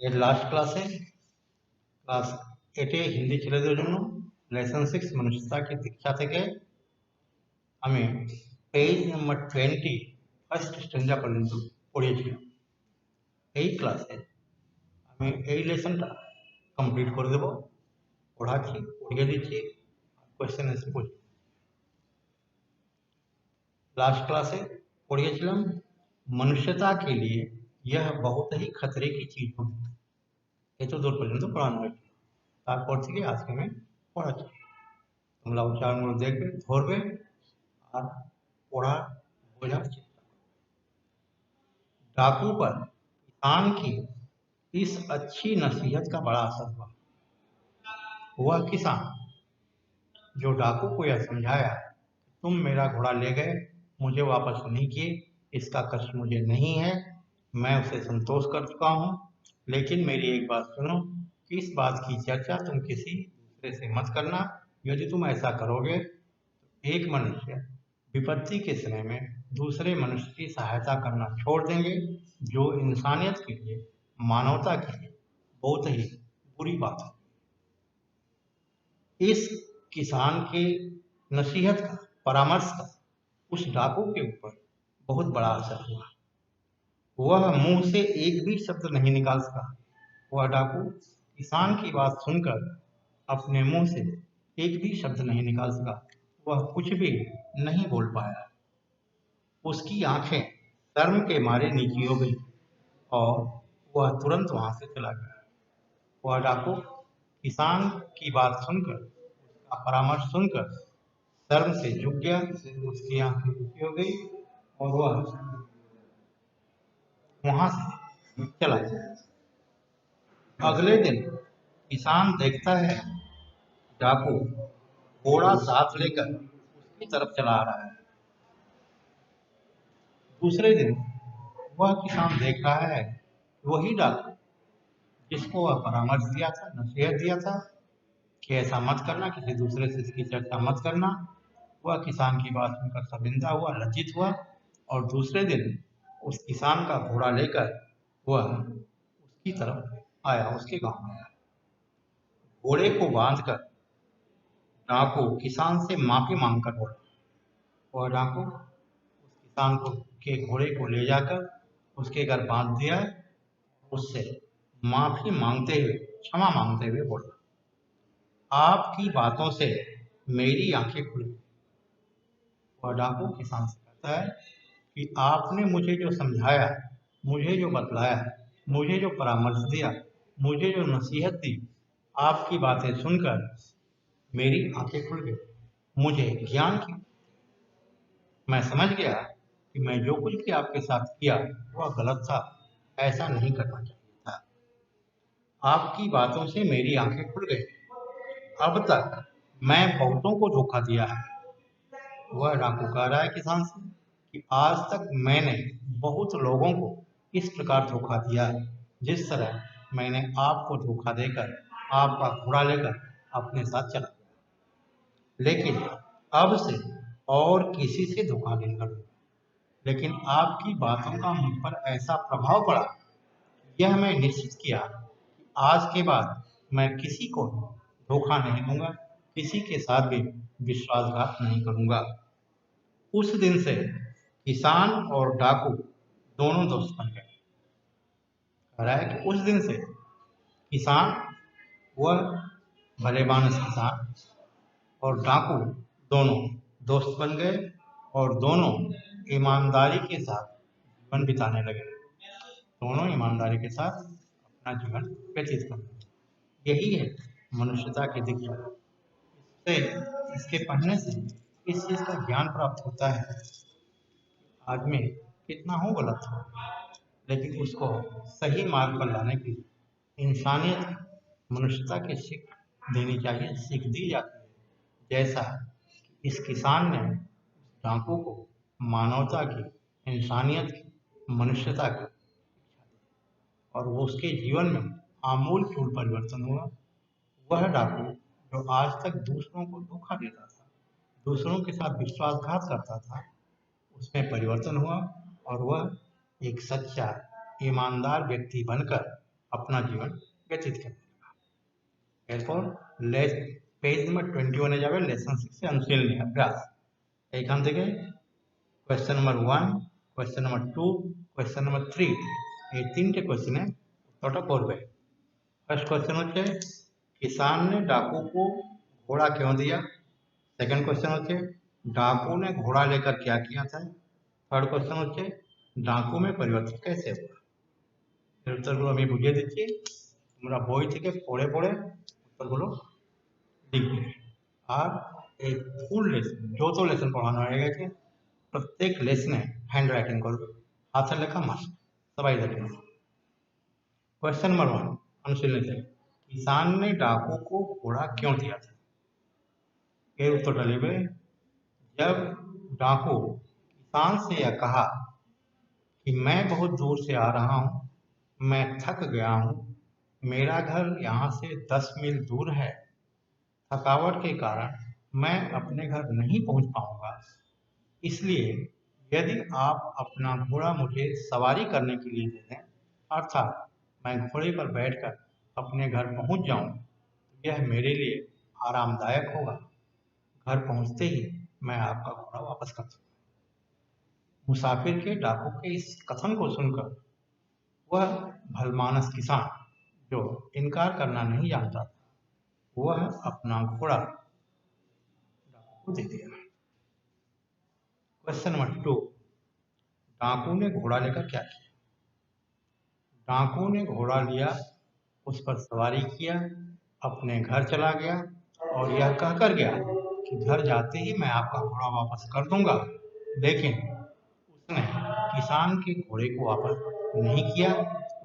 ये last class है, class 8 Hindi ছেলেদের জন্য লেসন 6 মনুষ্যতা की दीक्षा থেকে আমি পেজ নাম্বার 20 ফার্স্ট স্ট্যান্ডা পর্যন্ত পড়িয়েছিলাম। এই ক্লাসে আমি এই লেসনটা কমপ্লিট করে দেব। পড়াচ্ছি, পড়িয়ে দিচ্ছি, কোয়েশ্চেন এসে পড়ছি। लास्ट क्लास है পড়িয়েছিলাম मनुष्यता के लिए यह बहुत ही खतरे की चीज होगी। এত দূর পর্যন্ত পড়ানো হয়েছে। তারপর থেকে আজকে আমি পড়াচ্ছি। তোমরা উচ্চারণগুলো দেখবে, ধরবে আর পড়া বোঝার চেষ্टा করবে। डाकू पर किसान की इस अच्छी नसीहत का बड़ा असर हुआ। वह किसान जो डाकू को यह समझाया, तुम मेरा घोड़ा ले गए, मुझे वापस नहीं किए, इसका कष्ट मुझे नहीं है, मैं उसे संतोष कर चुका हूँ, लेकिन मेरी एक बात सुनो कि इस बात की चर्चा तुम किसी दूसरे से मत करना। यदि तुम ऐसा करोगे तो एक मनुष्य विपत्ति के समय में दूसरे मनुष्य की सहायता करना छोड़ देंगे, जो इंसानियत के लिए, मानवता के लिए बहुत ही बुरी बात है। इस किसान के नसीहत का, परामर्श का उस डाकू के ऊपर बहुत बड़ा असर हुआ। वह मुंह से एक भी शब्द नहीं निकाल सका। वह डाकू किसान की बात सुनकर अपने मुंह से एक भी शब्द नहीं निकाल सका। वह कुछ भी नहीं बोल पाया। उसकी आंखें शर्म के मारे नीची हो गई और वह तुरंत वहां से चला गया। वह डाकू किसान की बात सुनकर, उसका परामर्श सुनकर शर्म से झुक गया, उसकी आंखें नीची हो गई और वह वहां से चला गया। अगले दिन किसान देखता है डाकू घोड़ा साथ लेकर उसकी तरफ चला आ रहा है। दूसरे दिन वह किसान देख रहा है वही डाकू जिसको वह परामर्श दिया था, नसीहत दिया था कि ऐसा मत करना, किसी दूसरे से इसकी चर्चा मत करना, वह किसान की बात सुनकर शर्मिंदा हुआ, लज्जित हुआ और दूसरे दिन उस किसान का घोड़ा लेकर वह उसकी तरफ आया, उसके गांव में आया। घोड़े को बांधकर डाकू किसान से माफी मांगकर बोला। वह डाकू उस किसान को के घोड़े को ले जाकर उसके घर बांध दिया, उससे माफी मांगते हुए, क्षमा मांगते हुए बोला, आपकी बातों से मेरी आंखें खुल गई। वह डाकू किसान से कहता है कि आपने मुझे जो समझाया, मुझे जो बतलाया, मुझे जो परामर्श दिया, मुझे जो नसीहत दी, आपकी बातें सुनकर मेरी आंखें खुल गई, मुझे ज्ञान की, मैं समझ गया कि मैं जो कुछ भी आपके साथ किया वह गलत था, ऐसा नहीं करना चाहिए था। आपकी बातों से मेरी आंखें खुल गई। अब तक मैं बहुतों को धोखा दिया है। वह डाकू कह रहा है किसान से कि आज तक मैंने बहुत लोगों को इस प्रकार धोखा दिया है, जिस तरह मैंने आपको धोखा देकर आपका घोड़ा लेकर अपने साथ चला गया। लेकिन अब से और किसी से धोखा नहीं करूंगा। लेकिन आपकी बातों का मुझ पर ऐसा प्रभाव पड़ा, यह मैं निश्चित किया कि आज के बाद मैं किसी को धोखा नहीं दूंगा, किसी के साथ भी विश्वासघात नहीं करूंगा। उस दिन से किसान और डाकू दोनों दोस्त बन गए। कह रहा है कि उस दिन से किसान, वह भले मानस किसान और डाकू दोनों दोस्त बन गए और दोनों ईमानदारी के साथ जीवन बिताने लगे। दोनों ईमानदारी के साथ अपना जीवन व्यतीत करते हैं। यही है मनुष्यता की दीक्षा। इससे, इसके पढ़ने से इस चीज का ज्ञान प्राप्त होता है। आदमी कितना हो गलत हो, लेकिन उसको सही मार्ग पर लाने की इंसानियत, मनुष्यता की सीख देनी चाहिए, सीख दी जाती है। जैसा इस किसान ने डाकू को मानवता की, इंसानियत की, मनुष्यता की, और वो उसके जीवन में आमूल चूल परिवर्तन हुआ। वह डाकू जो आज तक दूसरों को धोखा देता था, दूसरों के साथ विश्वासघात करता था, उसमें परिवर्तन हुआ और वह एक सच्चा, ईमानदार व्यक्ति बनकर अपना जीवन व्यतीत करने लगा। एरपर पेज नंबर 21 ए जावे लेसन 6 से अनुशीलनी अभ्यास एखान থেকে question number 1 question number 2 question number 3 এই তিনটে কোশ্চেনে উত্তরটা করবে। फर्स्ट क्वेश्चन হচ্ছে किसान ने डाकू को घोड़ा क्यों दिया। सेकंड क्वेश्चन হচ্ছে डाकू ने घोड़ा लेकर क्या किया था। थर्ड क्वेश्चन হচ্ছে डाकू में परिवर्तन कैसे हुआ। এর উত্তরগুলো আমি বুঝিয়ে দিচ্ছি, তোমরা বই থেকে পড়ে পড়ে উত্তরগুলো লিখবে। আর এই ফুল লেসন যত লেসন পড়ানো হয়ে গেছে প্রত্যেক লেসনে হ্যান্ড রাইটিং করবে, হাতের লেখা মাস্ট, সবাই দেখে নেবে। क्वेश्चन नंबर 1 अनुशीलनी से किसान ने डाकू को घोड़ा क्यों दिया था। এর উত্তরটা লিখবে जब डाकू किसान से यह कहा कि मैं बहुत दूर से आ रहा हूँ, मैं थक गया हूँ, मेरा घर यहाँ से 10 मील दूर है, थकावट के कारण मैं अपने घर नहीं पहुँच पाऊँगा, इसलिए यदि आप अपना घोड़ा मुझे सवारी करने के लिए दे दें, अर्थात मैं घोड़े पर बैठकर अपने घर पहुँच जाऊँ, यह मेरे लिए आरामदायक होगा। घर पहुँचते ही मैं आपका घोड़ा वापस कर दूँगा। मुसाफिर के डाकू के इस कथन को सुनकर वह भलमानस किसान जो इनकार करना नहीं जानता था, वह अपना घोड़ा डाकू को दे दिया। क्वेश्चन नंबर 2 डाकू ने घोड़ा लेकर क्या किया। डाकू ने घोड़ा लिया, उस पर सवारी किया, अपने घर चला गया और यह कहकर गया कि घर जाते ही मैं आपका घोड़ा वापस कर दूंगा, लेकिन उसने किसान के घोड़े को वापस नहीं किया।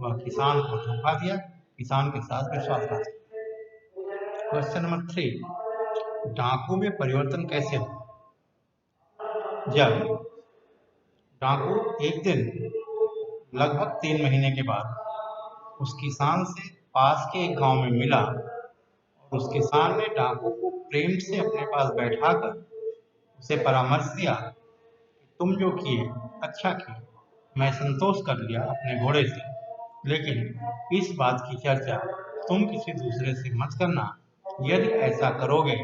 वह किसान को धोखा दिया, किसान के साथ विश्वासघात किया। क्वेश्चन नंबर 3 डाकू में परिवर्तन कैसे हुआ। जब डाकू एक दिन लगभग 3 महीने के बाद उस किसान से पास के एक गांव में मिला और उस किसान ने डाकू को प्रेम से अपने पास बैठाकर उसे परामर्श दिया कि तुम जो किए अच्छा किए, मैं संतोष कर लिया अपने घोड़े से, लेकिन इस बात की चर्चा तुम किसी दूसरे से मत करना। यदि ऐसा करोगे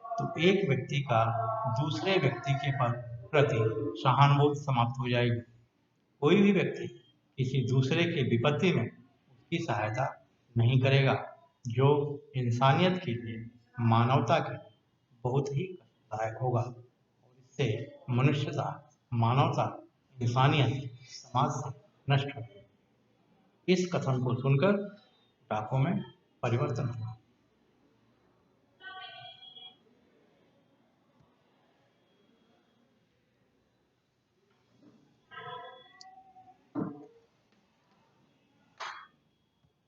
तो एक व्यक्ति का दूसरे व्यक्ति के प्रति सहानुभूति समाप्त हो जाएगी। कोई भी व्यक्ति किसी दूसरे के विपत्ति में उसकी सहायता नहीं करेगा, जो इंसानियत के लिए, मानवता के लिए बहुत ही कष्टदायक होगा और इससे मनुष्यता, मानवता, इंसानियत समाज से नष्ट होगी। इस कथन को सुनकर डाकू में परिवर्तन हुआ।